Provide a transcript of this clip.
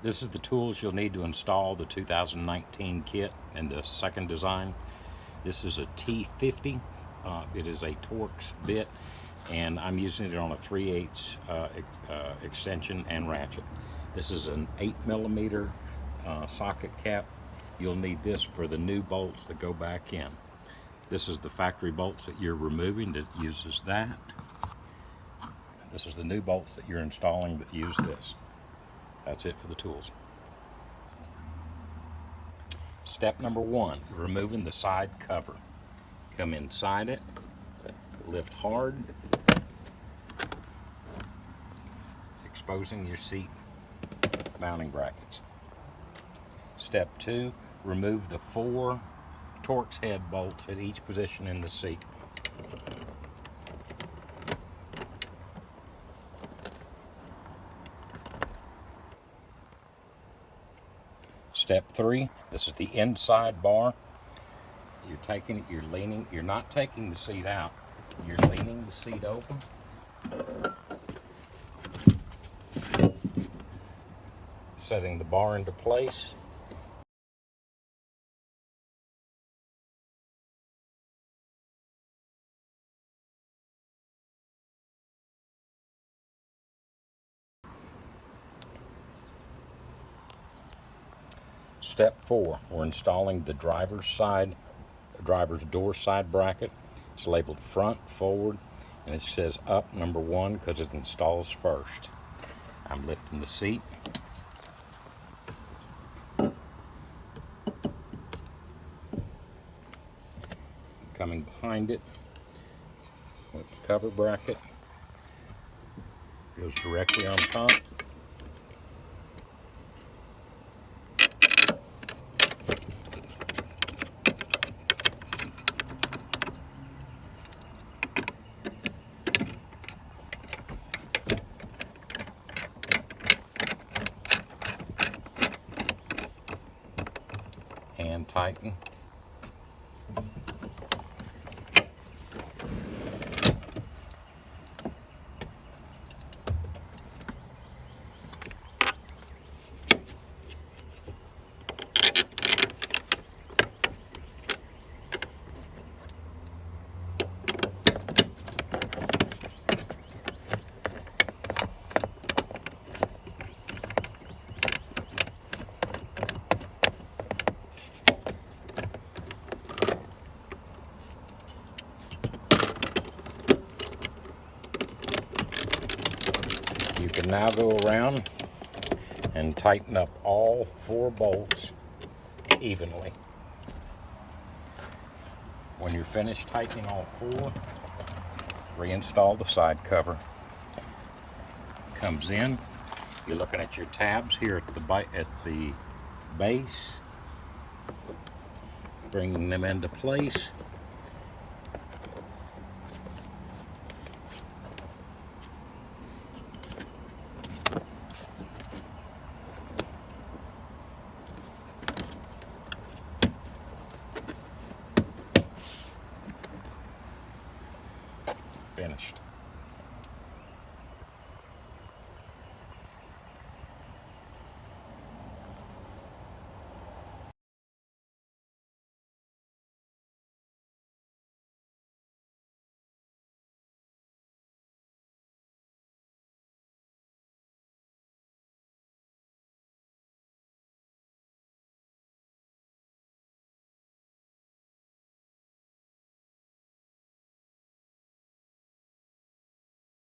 This is the tools you'll need to install the 2019 kit and the second design. This is a T50. It is a Torx bit, and I'm using it on a 3/8 extension and ratchet. This is an 8mm socket cap. You'll need this for the new bolts that go back in. This is the factory bolts that you're removing that uses that. This is the new bolts that you're installing that use this. That's it for the tools. Step number 1, removing the side cover. Come inside it, lift hard. It's exposing your seat mounting brackets. Step 2, remove the 4 Torx head bolts at each position in the seat. Step 3, this is the inside bar. You're taking it, you're leaning, you're not taking the seat out, you're leaning the seat open. Setting the bar into place. Step 4, we're installing the driver's door side bracket. It's labeled front, forward, and it says up number 1 because it installs first. I'm lifting the seat. Coming behind it with the cover bracket. Goes directly on top. And tighten. You can now go around and tighten up all 4 bolts evenly. When you're finished tightening all 4, reinstall the side cover. Comes in, you're looking at your tabs here at the base, bringing them into place.